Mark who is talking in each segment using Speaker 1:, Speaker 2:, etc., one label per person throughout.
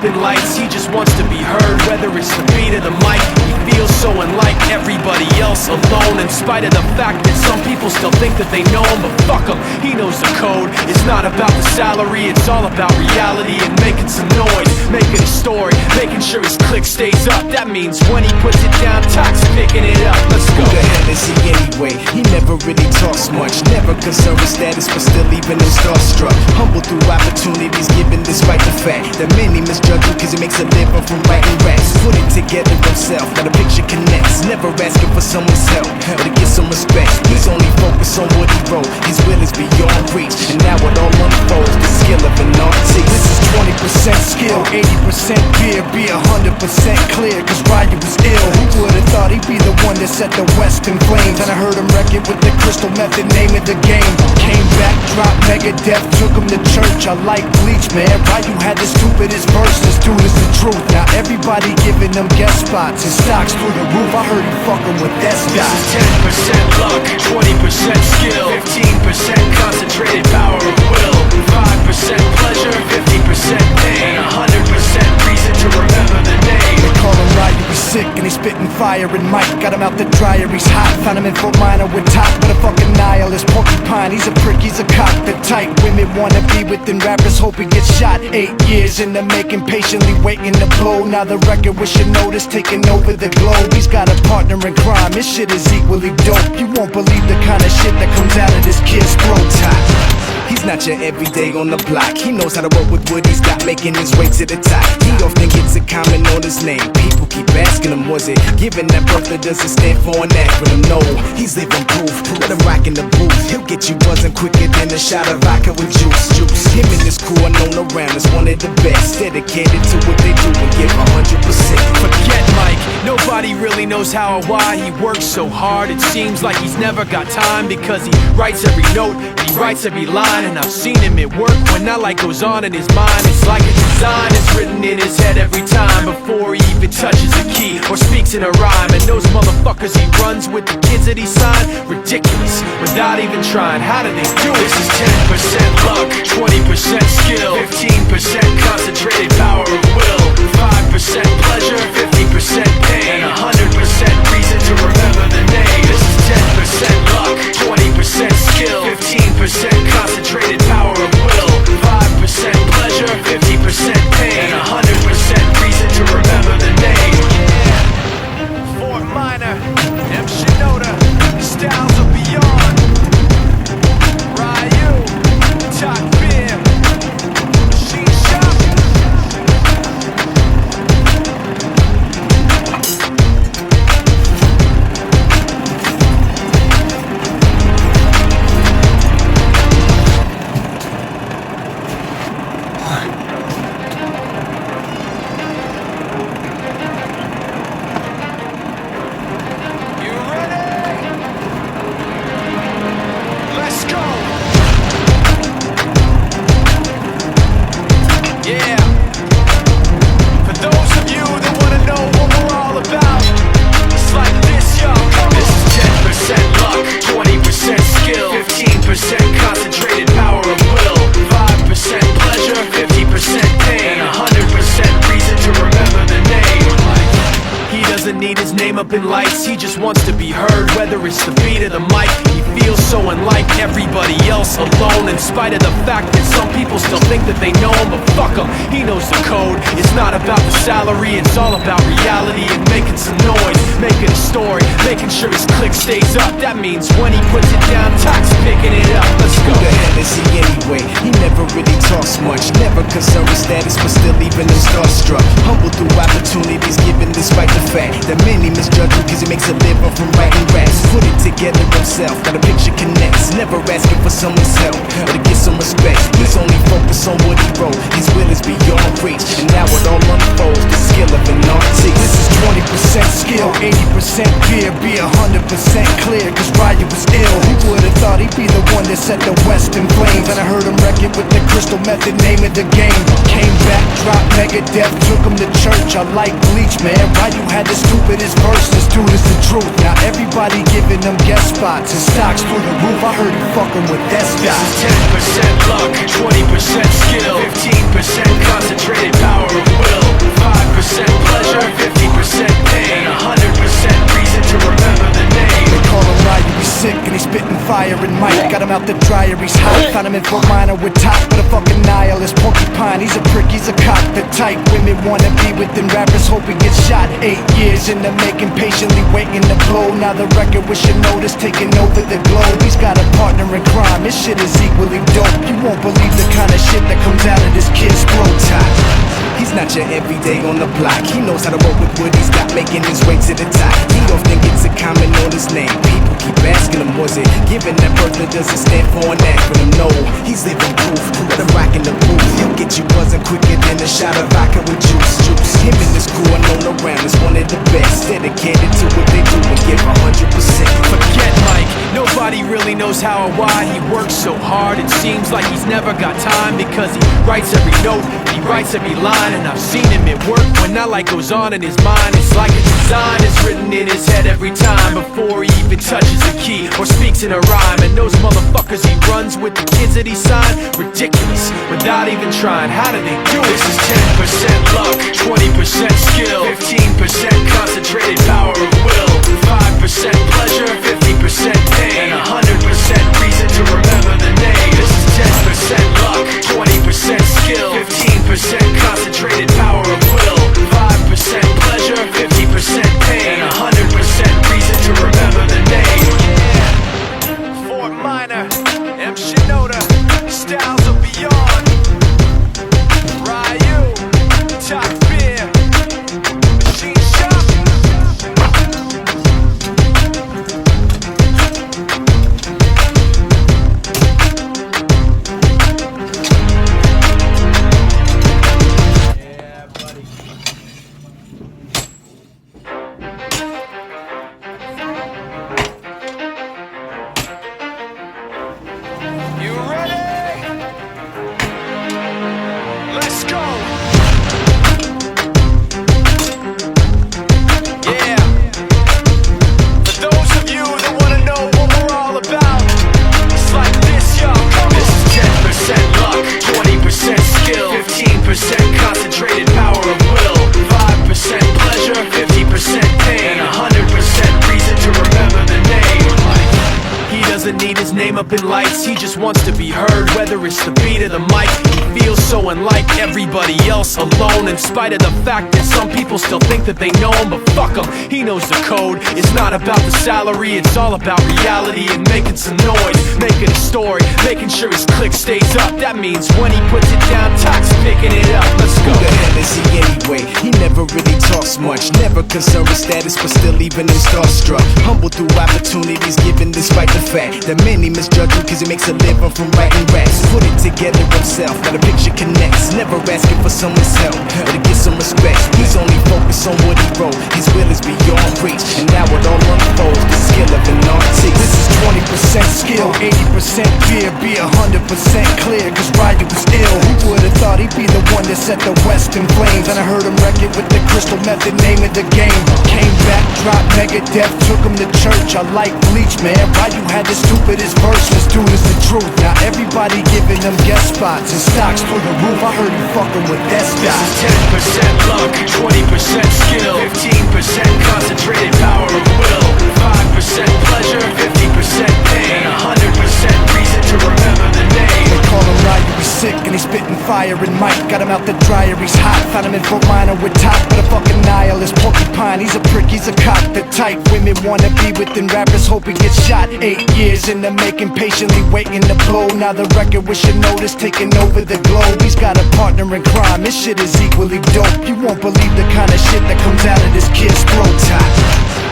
Speaker 1: up in lights, he just wants to be heard. Whether it's the beat of the mic, he feels so unlike everybody else, alone. In spite of the fact that some people still think that they know him, but fuck him, he knows the code. It's not about the salary, it's all about reality and making some noise, making a story, making sure his click stays up. That means when he puts it down, Tox picking it up. Let's go.
Speaker 2: Who the hell is he anyway? He never really talks much, never concerned with status, but still even him starstruck. Humble through opportunities given despite the fact that many misjudge him cause he makes a living from writing raps. Put it together himself, now the picture connects. Never asking for someone's help, but to get some respect. He's only focused on what he wrote, his will is beyond reach. And now it all unfolds, the skill of an artist. This is 20% skill, 80% fear. Be 100% clear, cause Ryu was ill. Who would've thought he'd be the one that set the West in flames? And I heard him wreck it with the crystal method, name of the game. Came back, dropped Megadeth, took him to church. I like Bleach, man. Ryu had the stupidest verses, dude, is the truth. Now everybody giving them guest spots and stocks through the roof. I heard he fucking with that stock.
Speaker 1: This is 10% luck, 20% skill, 15% concentrated power of will, 5% pleasure, 50% pain, 100% reason to remember the name.
Speaker 2: They call him Ryu, he's sick and he's spitting fire and Mike got him out the dryer, he's hot. Found him in Fort Minor with top, but a fucking nihilist porcupine. He's a prick, he's a cock, the type women wanna be within. Rappers hope he gets shot. 8 years in the making, patiently waiting to blow. Now the record with your notice taking over the globe. He's got a partner in crime, this shit is equally dope. You won't believe the kind of shit that comes out of this kid's throat. He's not your everyday on the block. He knows how to work with what he's got, making his way to the top. He often gets a comment on his name. People keep asking him, was it given that birth that doesn't stand for an acronym? No, he's living proof. Let him rock in the booth. He'll get you buzzing quicker than a shot of vodka with juice. Him and his crew are known around as one of the best, dedicated to what they do and give 100%.
Speaker 1: Forget Mike, nobody really knows how or why he works so hard. It seems like he's never got time because he writes every note, he writes every line. And I've seen him at work when that light goes on in his mind. It's like a design is written in his head every time before he even touches a key or speaks in a rhyme. And those motherfuckers he runs with, the kids that he signed, ridiculous, without even trying. How do they do it? This is 10% luck, 20% skill, 15% concentrated power of will, 5% pleasure, 50% pain, and 100% reason to remember the name. This is 10% luck, 20% skill, 15% concentrated power of will, 5% pleasure, 50% pain, and 100% reason to remember the name. Fort Minor, M. Shinoda, styles are beyond. Ryu, Top Beer, Machine Shop. Concentrated power of will, 5% pleasure, 50% pain, 100% reason to remember the name. He doesn't need his name up in lights, he just wants to be heard. Whether it's the beat of the mic, he feels so unlike everybody else, alone. In spite of the fact that some people still think that they know him, but fuck him, he knows the code. It's not about the salary, it's all about reality and making some noise, making a story, making sure his click stays up. That means when he puts it down, Tox picking it up. Let's go.
Speaker 2: Who the hell is he anyway? He never really talks much, never concerned with status, but still even him starstruck. Humble through opportunities given despite the fact that many misjudge him cause he makes a living from writing raps. Put it together himself, now the picture connects. Never asking for someone's help, but to get some respect. He's only focused on what he wrote, his will is beyond reach. And now it all unfolds, the skill of an artist. This is 20% skill, 80% fear. Be 100% clear, cause Ryu was ill. Who would've thought he'd be the one one that set the West in flames. And I heard him wreck it with the crystal method, name of the game. Came back, dropped Megadeth, took him to church. I like Bleach, man. Why you had the stupidest verses? Dude, it's the truth. Now everybody giving them guest spots and stocks through the roof. I heard you fucking with that stock.
Speaker 1: This is 10% luck, 20% skill, 15% concentrated power of will, 5% pleasure, 50% pain, 100% reason to remember the name.
Speaker 2: They call him Ryu, he's sick and he's spitting fire and Mike. Got him out the dryer, he's hot. Found him in Fort Minor with top, but a fucking nihilist porcupine. He's a prick, he's a cock. The type women wanna be within rappers, hope he gets shot. 8 years in the making, patiently waiting to blow. Now the record with your notice taking over the globe. He's got a partner in crime, this shit is equally dope. You won't believe the kind of shit that comes out of this kid's throat. He's not your everyday on the block. He knows how to roll with what he's got, making his way to the top. He often gets a comment on his name. People keep asking him, was it given that birth that doesn't stand for an acronym? No, he's living proof. Let him rock in the booth. He'll get you buzzing quicker than a shot of vodka with juice. Him and his crew are known around as one of the best. Dedicated to what they do and give 100%.
Speaker 1: Forget Mike, nobody really knows how or why he works so hard. It seems like he's never got time because he writes every note, he writes every line. And I've seen him at work when that light goes on in his mind. It's like a design is written in his head every time before he even touches a key or speaks in a rhyme. And those motherfuckers he runs with, the kids that he signed, ridiculous, without even trying. How do they do it? This is 10% luck, 20% skill, 15% concentrated power of will, 5% pleasure, 50% pain, and 100% reason to remember the name. This is 10% luck, 20% skill, 15% concentrated power of will, 5% pleasure, 50% pain, and 100% reason to remember the name. Yeah. Fort Minor, M. Shinoda, Styles of Beyond, Ryu, Top Beer, Machine Shop. Concentrated power of will, 5% pleasure, 50% pain, and 100% reason to remember the name. He doesn't need his name up in lights, he just wants to be heard. Whether it's the beat or the mic, he feels so unlike everybody else, alone. In spite of the fact that some people still think that they know him, but fuck him, he knows the code. It's not about the salary, it's all about reality and making some noise, making a story, making sure his click stays up. That means when he puts it down, Tox picking it up. Let's go.
Speaker 2: Who the hell is he anyway? He never really talks much, never concerned with status, but still even him starstruck. Humble through opportunities given despite the fact that many misjudge him cause he makes a living from writing raps. Put it together himself, now the picture connects. Never asking for someone's help or to get some respect. He's only focused on what he wrote. His will is beyond reach, and now it all unfolds. The skill of an artist. This is 20% skill, 80% fear. Be 100% clear, cause Ryu was ill. Who would've thought he'd be the one that set the West in flames? And I heard him wreck it with the crystal method, name of the game. Came back, dropped Megadeth, took him to church. I like Bleach, man. Ryu had the stupidest verses, dude, is the truth. Now everybody giving them guest spots and stocks through the roof. I heard you fucking with that stock.
Speaker 1: This is 10% luck, 20% skill, 15% concentrated power of will, 5% pleasure, 50% pain, and 100% reason to remember the name.
Speaker 2: They call him Ryu, he's sick and he's spitting fire and Mike. Got him out the dryer, he's hot. Found him in Fort Minor with top, but a fucking nihilist porcupine. He's a prick, he's a cock. The type women wanna be within rappers, hope he gets shot. 8 years in the making, patiently waiting to blow. Now the record with your notice taking over the globe. He's got a partner in crime, this shit is equally dope. You won't believe the kind of shit that comes out of this kid's throat.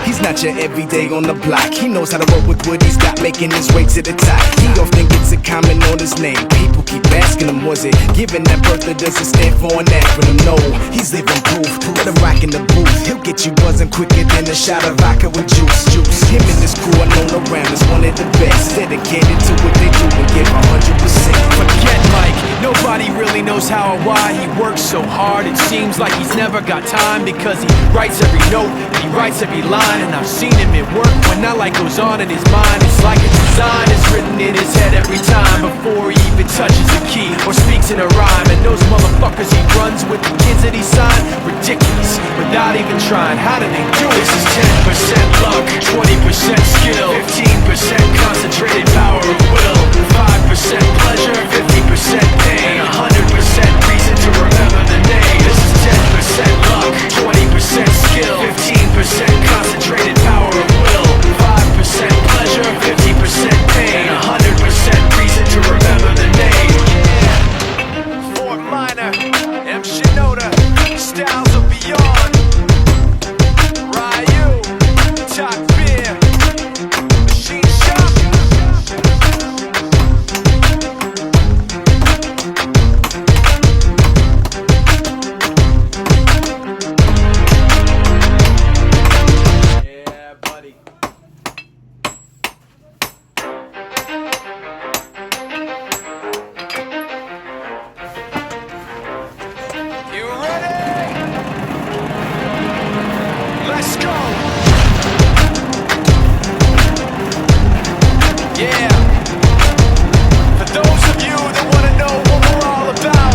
Speaker 2: He's not your everyday on the block. He knows how to work with what he's got, making his way to the top. He often gets a comment on his name. People keep asking him, was it given that birth or does it stand for an acronym? No, he's living proof. Let him rock in the booth. He'll get you buzzing quicker than a shot of vodka with juice. Him and his crew are known around as one of the best. Dedicated to what they do and give 100%.
Speaker 1: Forget Mike, nobody really knows how or why he works so hard. It seems like he's never got time because he writes every note and he writes every line. And I've seen him at work when that light goes on in his mind. It's like a design is written in his head every time before he even touches a key or speaks in a rhyme. And those motherfuckers he runs with, the kids that he signed, ridiculous, without even trying. How do they do it? This is 10% luck, 20% skill, 15% concentrated power of will, 5% pleasure, 50% pain, 100% reason to remember the name. This is 10% luck, 20% skill, 15% concentrated power of will, 5% pleasure, 50% pain, 100% reason to remember the name. Fort Minor, M. Shinoda, styles of beyond. Ryu, Top Beer, Machine Shop. Yeah, buddy. You ready? Let's go. Yeah. For those of you that want to know what we're all about,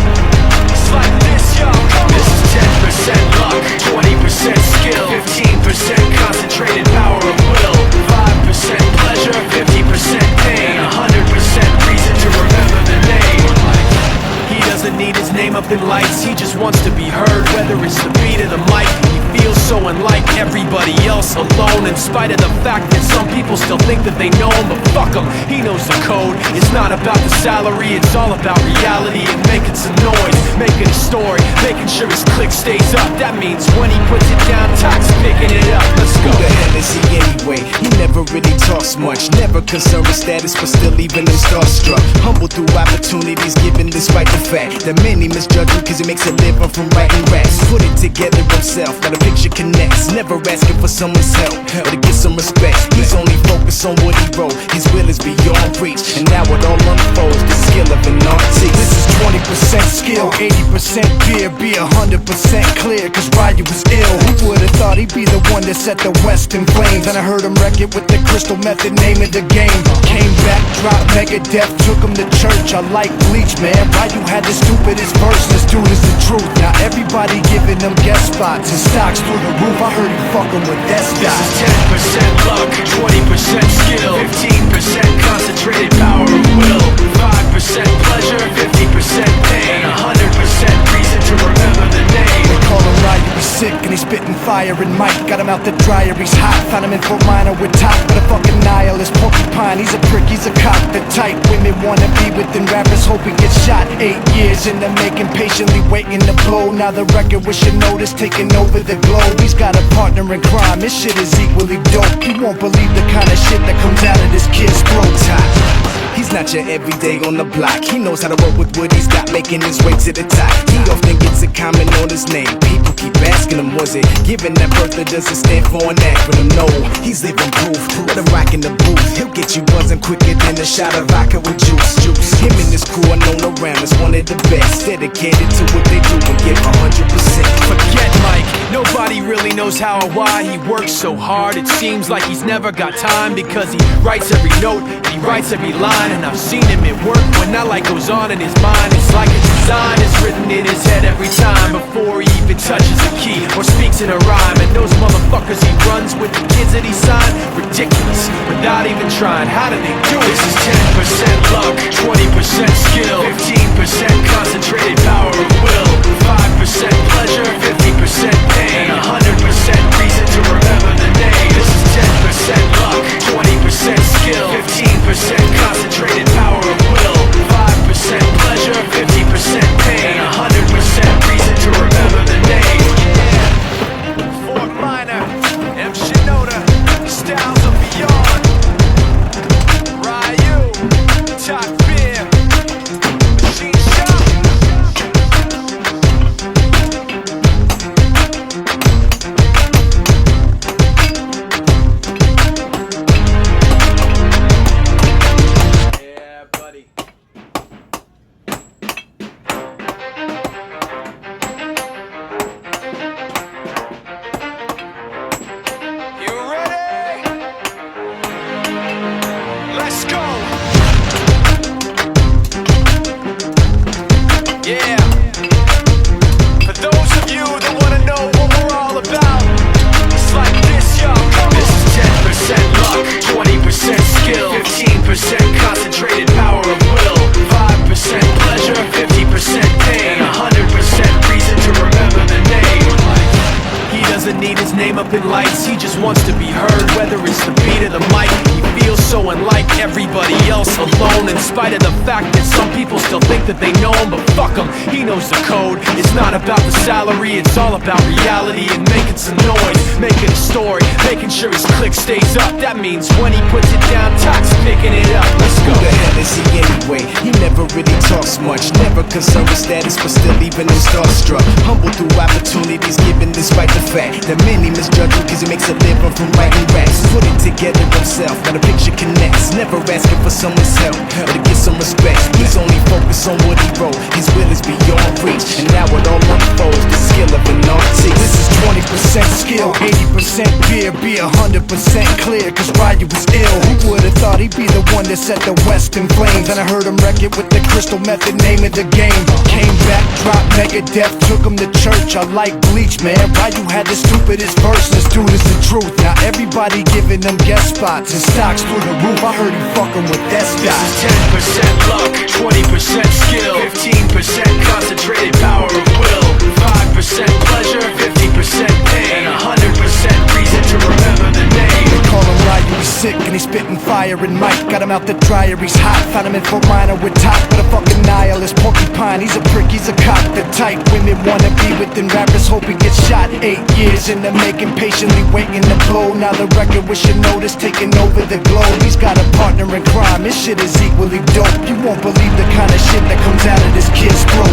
Speaker 1: it's like this, y'all. This is 10% luck, 20% skill, 15% concentrated power of will, 5% pleasure, 50% pain, 100% reason to remember the name. He doesn't need his name up in lights, he just wants to be heard, whether it's the beat of the mic. He feels so unlike everybody else, alone, in spite of the fact that some people still think that they know him. But fuck him, he knows the code. It's not about the salary, it's all about reality and making some noise, making a story, making sure his click stays up. That means when he puts it down, Toc's picking it up. Let's go.
Speaker 2: Who the hell is he anyway? He never really talks much, never concerned with status, but still leaving him starstruck. Humble through opportunities given despite the fact that many misjudge him cause he makes a living from writing raps. Put it together himself, now the picture connects. Never asking for someone's help or to get some respect. He's only focused on what he wrote. His will is beyond reach, and now it all unfolds. The skill of an artist.
Speaker 3: This is 20% skill, 80% beer, be 100% clear, cause Ryu was ill. Who would've thought he'd be the one that set the West in flames? And I heard him wreck it with the crystal method, name of the game. Came back, dropped Megadeth, took him to church. I like Bleach, man. Ryu had the stupidest verse, this dude is the truth. Now everybody giving them guest spots and stocks through the roof. I heard he fucking with that
Speaker 1: This
Speaker 3: stock.
Speaker 1: is 10% luck, 20% skill, 15% concentrated power of will, 5% pleasure, 50% pain, 100% reason to remember the name.
Speaker 3: They call him Ryu, he's sick and he's spitting fire. And Mike got him out the dryer, he's hot. Found him in Fort Minor with Top, but a fucking nihilist porcupine. He's a prick, he's a cop. The type women wanna be within rappers, hope he gets shot. 8 years in the making, patiently waiting to blow. Now the record with your notice taking over the globe. He's got a partner in crime, his shit is equally dope. You won't believe the kind of shit that comes out of this kid's throat.
Speaker 2: He's not your everyday on the block. He knows how to work with what he's got, making his way to the top. He often gets a comment on his name. People keep asking him, was it given that birth or does it stand for an acronym? No, he's living proof. Let him rock in the booth. He'll get you buzzing quicker than a shot of vodka with juice. Him and his crew are known around as one of the best. Dedicated to what they do and give 100%.
Speaker 1: Forget Mike, nobody really knows how or why he works so hard. It seems like he's never got time because he writes every note and he writes every line. And I've seen him at work when that light goes on in his mind. It's like a design is written in his head every time before he even touches a key or speaks in a rhyme. And those motherfuckers he runs with, the kids that he signed, ridiculous, without even trying. How do they do it? This is 10% luck, 20% skill, 15% concentrated power of will, 5% pleasure, 50% pain, 100% reason to remember the name. This is 10% luck, 20% skill, 15% concentrated power of will, 5% pleasure, 50% pain, 100% reason to remember the name. Fort Minor, M. Shinoda. alone, in spite of the fact that some people still think that they know him. But fuck him, he knows the code. It's not about the salary, it's all about reality and making some noise, making a story, making sure his click stays up. That means when he puts it down, Tox picking it up. Let's go.
Speaker 2: Who the hell is he anyway? He never really talks much, never concerned with status, but still even in starstruck. Humble through opportunities given despite the fact that many misjudge him cause he makes a living from writing raps. Put it together himself, now the picture connects, never asking for someone's help or to get some respect. He's only focused on what he wrote, his will is beyond reach, and now it all unfolds, the skill of an artist.
Speaker 3: This is 20% skill, 80% fear, be 100% clear, cause Ryu was ill. Who would've thought he'd be the one that set the West in flames? And I heard him wreck it with the crystal method, name of the game. Came back, dropped Megadeth, took him to church. I like Bleach, man. Ryu had the stupidest verse, this dude is the truth. Now everybody giving them guest spots and stocks through the roof. I heard he fucking with that stock.
Speaker 1: This is 10% luck, 20% skill, 15% concentrated power of will, 5% pleasure, 50% pain, and 100% reason to remember the name.
Speaker 3: They call him Ryu, he's sick and he's spitting fire and Mike got him out the dryer, he's hot. Found him in Fort Minor with top, but a fucking nihilist porcupine. He's a prick, he's a cop, the type women wanna be within. Rappers hope he gets shot. 8 years in the making, patiently waiting to blow. Now the record with your notice taking over the globe. He's got a partner in crime, his shit is equally dope. You won't believe the kind of shit that comes out of this kid's throat.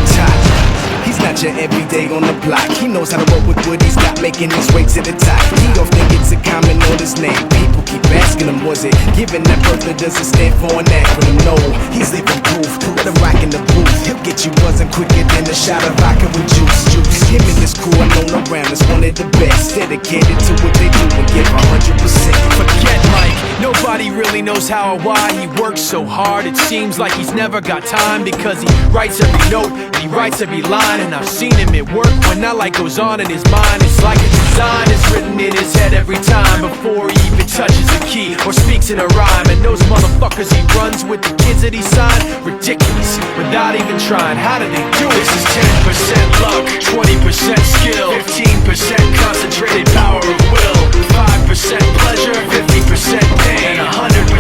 Speaker 2: He's not your everyday on the block. He knows how to work with what he's got, making his way to the top. He often gets a comment on his name. People keep asking him, was it given that birth that doesn't stand for an acronym? No, he's living proof. Let him rock in the booth. He'll get you buzzing quicker than a shot of vodka with juice. Him and his crew are known around as one of the best, dedicated to what they do and give 100%.
Speaker 1: Forget Mike, nobody really knows how or why he works so hard. It seems like he's never got time because he writes every note and he writes every line. And I've seen him at work when that light goes on in his mind. It's like a design is written in his head every time before he even touches a key or speaks in a rhyme. And those motherfuckers he runs with, the kids that he signed, ridiculous, without even trying. How do they do it? This is 10% luck, 20% skill, 15% concentrated power of will, 5% pleasure, 50% pain, and 100%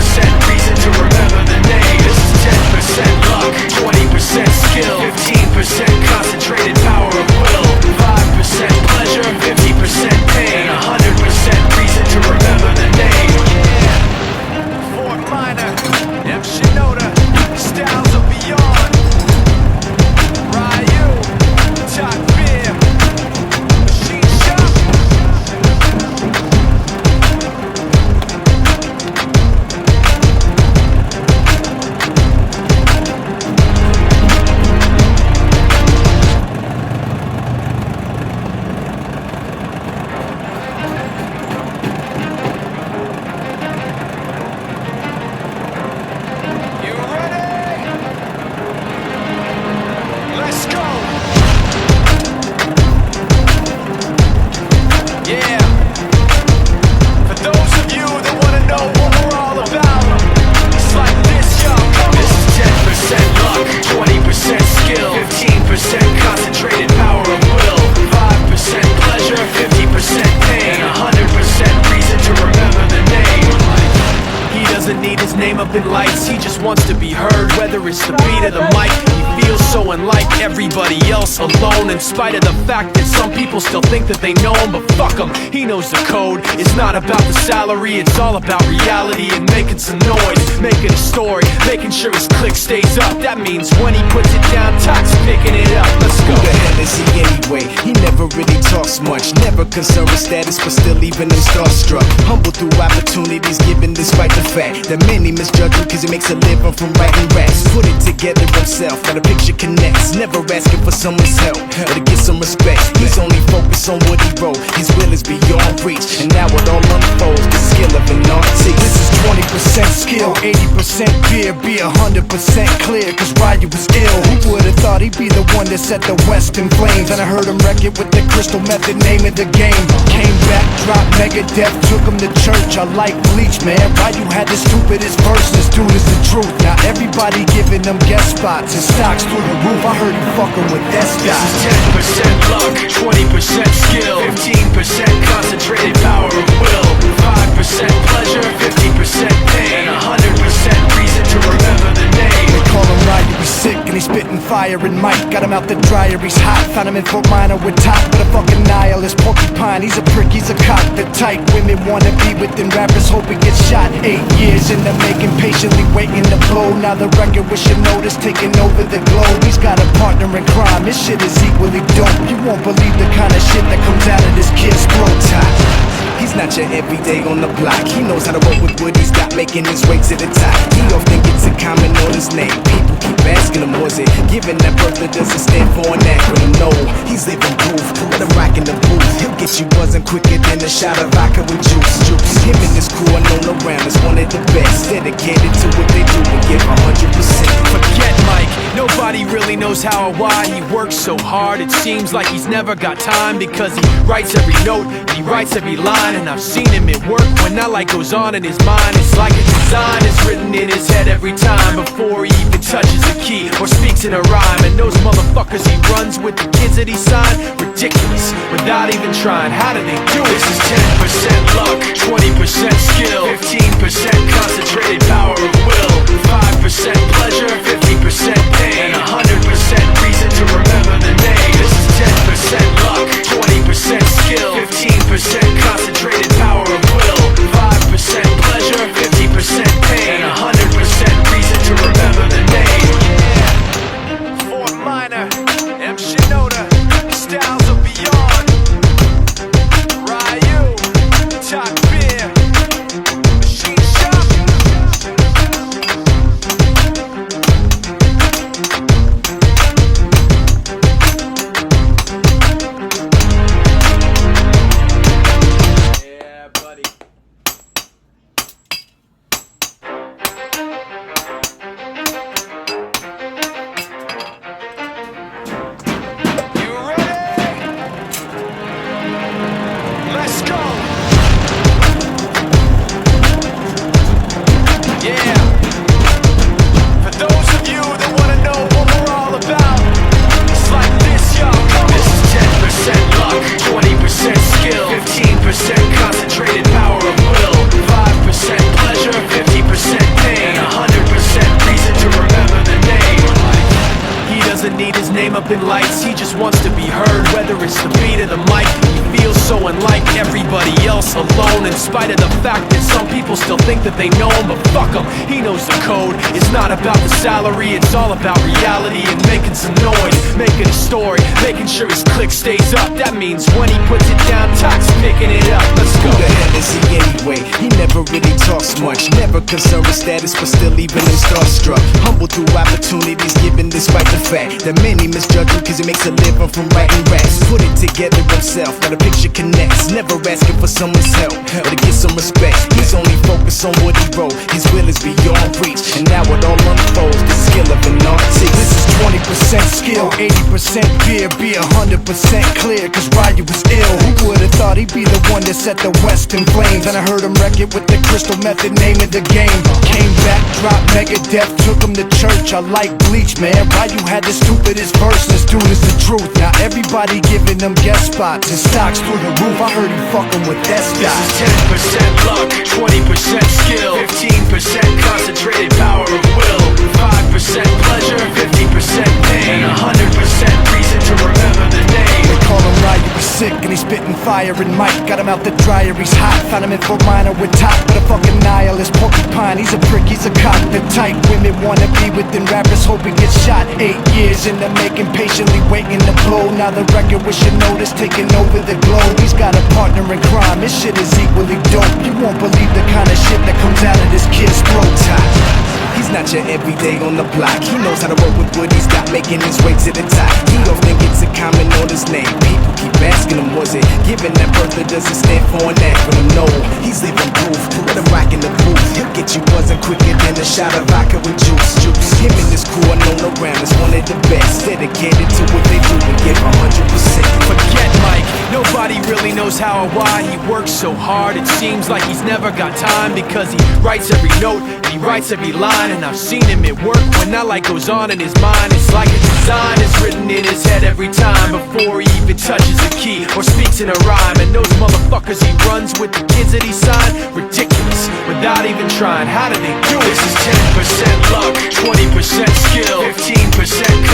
Speaker 1: reason to remember the name. This is 10% luck, 20% skill, 15% concentrated power of will, 5% pleasure, 50% pain, and 100% reason to remember the name. Fort Minor, M. Shinoda, styles of beyond. Ryu, Top Beer, Machine Shop. Concentrated power of will, 5% pleasure, 50% pain, 100% reason to remember the name. He doesn't need his name up in lights, he just wants to be heard, whether it's the beat or the mic. He feels so unlike everybody else, alone, in spite of the fact that some people still think that they know him. But fuck him, he knows the code. It's not about the salary, it's all about reality and making some noise, making a story, making sure his click stays up. That means when he puts it down, Tox picking it up. Let's go.
Speaker 2: Who the hell is he anyway? He never really talks much, never concerned with status, but still even in starstruck. Humble through opportunities given despite the fact that many misjudge him cause he makes a living from writing raps. Put it together himself, now the picture connects, never asking for someone's help or to get some respect. He's only focused on what he wrote, his will is beyond reach, and now it all unfolds, the skill of an artist.
Speaker 3: This is 20% skill, 80% fear, be 100% clear, cause Ryu was ill. Who would've thought he'd be the one that set the West in flames? And I heard him wreck it with the crystal method, name of the game. Came back, dropped Megadeth, took him to church. I like Bleach, man. Ryu had the stupidest verse, this dude is the truth. Now everybody giving them guest spots and stocks through the roof. I heard he fucking with that stock.
Speaker 1: This is 10% luck, 20% skill, 15% concentrated power of will, 5% pleasure, 50% pain, and 100% reason to remember the
Speaker 3: spitting fire and Mike got him out the dryer, he's hot. Found him in Fort Minor with top, but a fucking nihilist porcupine. He's a prick, he's a cock. The type women wanna be within, rappers hope he gets shot. 8 years in the making, patiently waiting to blow. Now the record with your notice taking over the globe. He's got a partner in crime, this shit is equally dope. You won't believe the kind of shit that comes out of this kid's throat.
Speaker 2: He's not your everyday on the block. He knows how to work with what he's got, making his way to the top. He often gets a comment on his name. People keep asking him, was it given that birth that doesn't stand for an acronym? No, he's living proof. Let him rock in the booth. He'll get you buzzing quicker than a shot of vodka with juice. Him and his crew are known around as one of the best, dedicated to what they do and give 100%.
Speaker 1: Forget Mike, nobody really knows how or why he works so hard. It seems like he's never got time, because he writes every note and he writes every line. And I've seen him at work when that light goes on in his mind. It's like a design is written in his head every time, before he even touches a key or speaks in a rhyme. And those motherfuckers he runs with, the kids that he signed, ridiculous, without even trying. How do they do it? This is 10% luck, 20% skill, 15% concentrated power of will, 5% pleasure, 50% pain, and 100% reason to remember the name. This is 10% luck, 20% skill, 15% concentrated power of will, 5% pleasure, 50% pain, and 100% reason to remember the name. Yeah. Fort Minor, M. Shinoda, styles of beyond. Ryu, Top Beer, Machine Shop. Yeah, buddy. You ready? Let's go. Yeah. For those of you that wanna know what we're all about, it's like this, y'all. This is 10% luck, 20% skill, 15% concentrated power of will, 5% pleasure, 50% pain, and 100% reason to remember the name. He doesn't need his name up in lights, he just wants to be heard, whether it's the beat or the mic. He feels so unlike everybody else, alone, in spite of the fact that some people still think that they know him. But fuck him, he knows the code. It's not about the salary, it's all about reality and making some noise, making a story, making sure his click stays up. That means when he puts it down, Toc's picking it up. Let's go.
Speaker 2: Who the hell is he anyway? He never really talks much, never concerned with status, but still even him starstruck. Humble through opportunities given despite the fact that many misjudge him cause he makes a living from writing raps. Put it together himself, now the picture connects, never asking for someone's help or to get some respect. He's only focused on what he wrote, his will is beyond reach, and now it all unfolds, the skill of an artist.
Speaker 3: This is 20% skill, 80% beer, be 100% clear, cause Ryu was ill. Who would've thought he'd be the one that set the West in flames? And I heard him wreck it with the crystal method, name of the game. Came back, dropped Megadeth, took him to church. I like Bleach, man. Ryu had the stupidest verse, this dude is the truth. Now everybody giving them guest spots and stocks through the roof. I heard he fucking with that
Speaker 1: This
Speaker 3: stock.
Speaker 1: is 10% luck, 20% skill, 15% concentrated power of will, 5% pleasure, 50% pain, and 100% reason to remember the name.
Speaker 3: They call him Ryu, he's sick and he's spitting fire and Mike got him out the dryer, he's hot. Found him in Fort Minor with top, but a fucking nihilist porcupine. He's a prick, he's a cock. The type women wanna be within, rappers hope he gets shot. 8 years in the making, patiently waiting to blow. Now the record with your notice taking over the globe. He's got a partner in crime, this shit is equally dope. You won't believe the kind of shit that comes out of this kid's throat.
Speaker 2: He's not your everyday on the block. He knows how to work with what he's got, making his way to the top. He often gets a comment on his name. People keep asking him, was it given that birth that doesn't stand for an acronym? No, he's living proof. Let him rock in the booth. He'll get you buzzing quicker than a shot of vodka with juice. Him and his crew are known around as one of the best, dedicated to what they do and give 100%.
Speaker 1: Forget Mike, nobody really knows how or why he works so hard. It seems like he's never got time, because he writes every note and he writes every line. And I've seen him at work when that light goes on in his mind. It's like a design is written in his head every time, before he even touches a key or speaks in a rhyme. And those motherfuckers he runs with, the kids that he signed, ridiculous, without even trying. How do they do it? This is 10% luck, 20% skill, 15%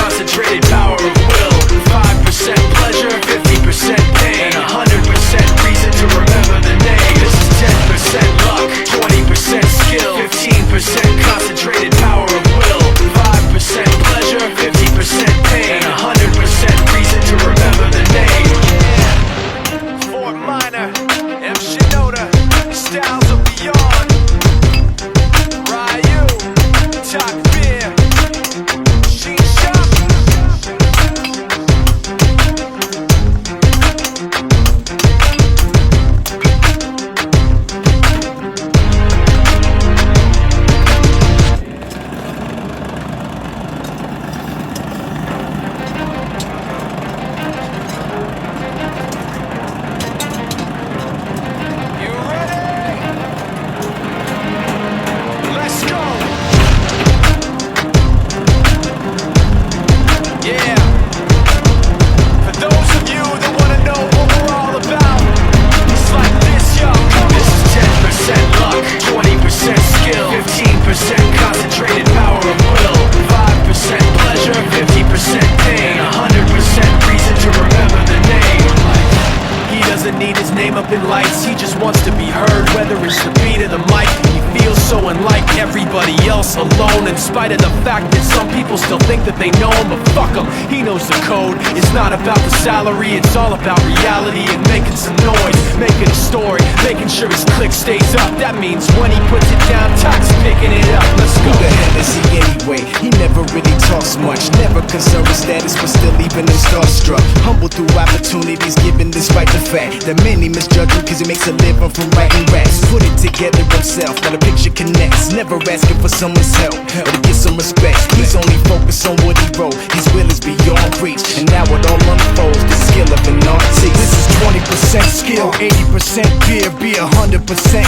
Speaker 1: spite of the fact that some people still think that they know him. But fuck him, he knows the code. It's not about the salary, it's all about reality and making some noise, making a story, making sure his click stays up. That means when he puts it down, Tox picking it up. Let's go.
Speaker 2: Who the hell is he anyway? He never really talks much, never concerned with status, but still even him starstruck. Humble through opportunities given despite the fact that many misjudge him cause he makes a living from writing raps. Put it together himself, now the picture connects. Never asking for someone's help or to get some respect. He's only focused on what he wrote. His will is beyond reach, and now it all unfolds. The skill of an artist.
Speaker 3: This is 20% skill, 80% fear. Be 100%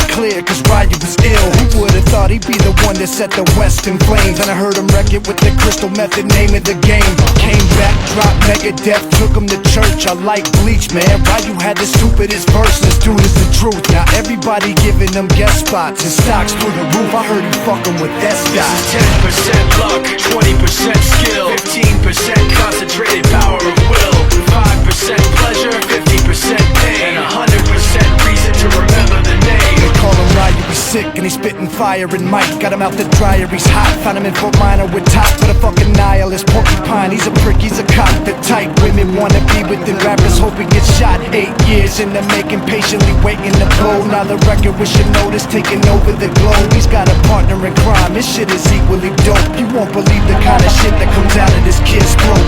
Speaker 3: clear, cause Ryu was ill. Who would've thought he'd be the one that set the West in flames? And I heard him wreck it with the crystal method, name of the game. Came back, dropped Megadeth, took him to church. I like Bleach, man. Ryu had the stupidest verse, this dude is the truth. Now everybody giving them guest spots and stocks through the roof. I heard he fucking with that
Speaker 1: This
Speaker 3: stock.
Speaker 1: is 10% luck, 20% skill, 15% concentrated power of will, 5% pleasure, 50% pain, and 100% reason to remember the name.
Speaker 3: They call him Ryu, he's sick and he's spitting fire and Mike. Got him out the dryer, he's hot. Found him in Fort Minor with top for the fucking nihilist porcupine. He's a prick, he's a cop. The type women wanna be within rappers, hope he gets shot. 8 years in the making, patiently waiting to blow. Now the record with your notice taking over the globe. He's got a partner in crime, this shit is equally dope. You won't believe the kind of shit that comes out of this kid's throat.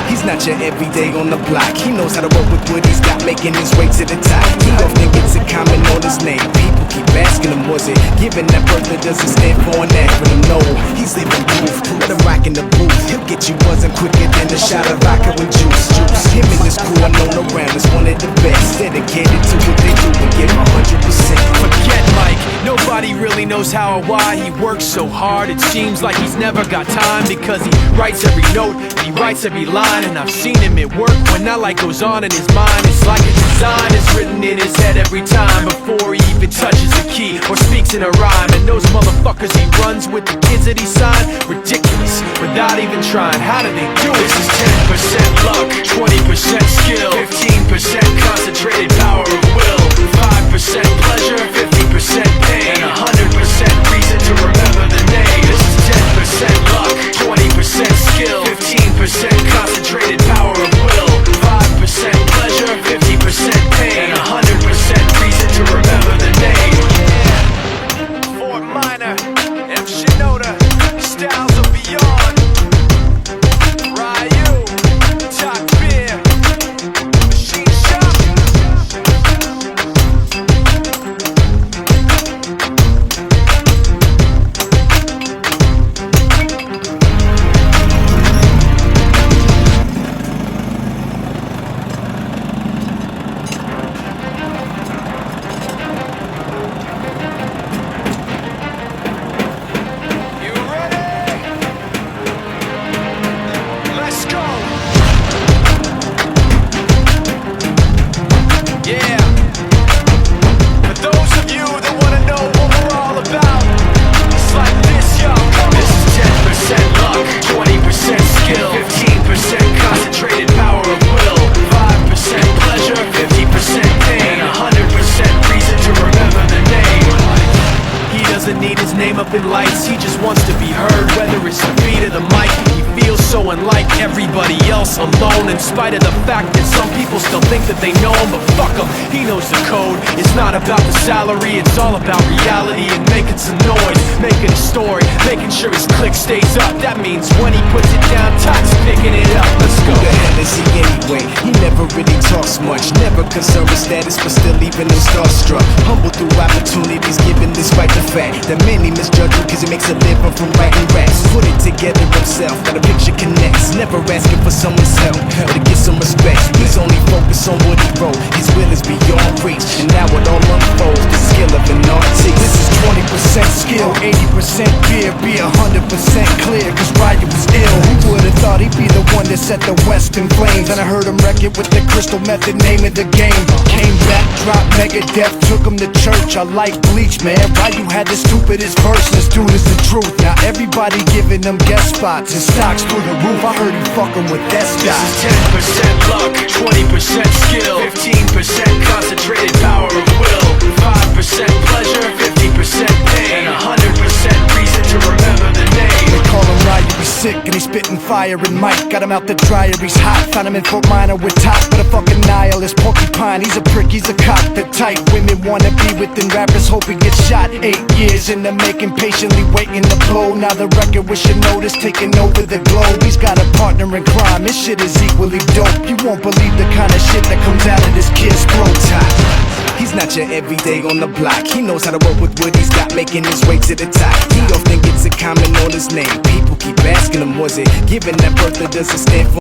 Speaker 2: He's not your everyday on the block. He knows how to work with what he's got, making his way to the top. He often gets a comment on his name. People keep asking him, was it given that birth that doesn't stand for an acronym? No, he's living proof. Let him rock in the booth. He'll get you buzzing quicker than a shot of vodka with juice. Him and his crew are known around as one of the best. Dedicated to what they do and give 100%.
Speaker 1: Forget Mike, nobody really knows how or why he works so hard. It seems like he's never got time because he writes every note and he writes every line. And I've seen him at work when that light goes on in his mind. It's like a design is written in his head every time before he even touches a key or speaks in a rhyme. And those motherfuckers he runs with, the kids that he signed, ridiculous, without even trying. How do they do it? This is 10% luck, 20% skill, 15% concentrated power of will, 5% pleasure, 50% pain, and 100% reason to remember the name. This is 10% luck, 20% skill, 15% concentrated power of will, 5% pleasure, 50% pain, and 100% reason to remember the name. Fort Minor, M. Shinoda, styles of beyond. Ryu, Top Beer, Machine Shop. In lights, he just wants to be heard, whether it's the beat of the mic. He feels so unlike everybody else, alone, in spite of the fact that some people still think that they know him. But fuck him, he knows the code. It's not about the salary, it's all about reality and making some noise, making a story, making sure his click stays up. That means when he puts it down, Tox picking it up. Let's go.
Speaker 2: Who the hell is he anyway? He never really talks much, never concerned with status, but still even him starstruck. Humble through opportunities given despite the fact that many misjudge him cause he makes a living from writing raps. Put it together himself, now the picture connects. Never asking for someone's help or to get some respect. He's only focused on what he wrote. His will is beyond reach, and now it all unfolds. The skill of an artist.
Speaker 3: This is 20% skill, 80% fear. Be 100% clear, cause Ryu was ill. Who would've thought he'd be the one that set the West in flames? And I heard him wreck it with the crystal method, name of the game. Came back, dropped Megadeth, took him to church. I like Bleach, man. Ryu had the stupidest verse, this dude is the truth. Now everybody giving them guest spots and stocks through the roof. I heard he fucking with that stock.
Speaker 1: This is 10% luck, 20% skill, 15% concentrated power of will, 5% pleasure, 50% pain, and 100% reason to remember the name.
Speaker 3: They sick and he's spitting fire and Mike got him out the dryer, he's hot. Found him in Fort Minor with top, but a fucking nihilist porcupine. He's a prick, he's a cock. The type women wanna be within, rappers hope he gets shot. 8 years in the making, patiently waiting to blow. Now the record with your notice taking over the globe. He's got a partner in crime, this shit is equally dope. You won't believe the kind of shit that comes out of this kid's throat.
Speaker 2: He's not your everyday on the block. He knows how to work with what he's got, making his way to the top. He often gets a comment on his name. People keep asking him, was it given that birth, or does it stand for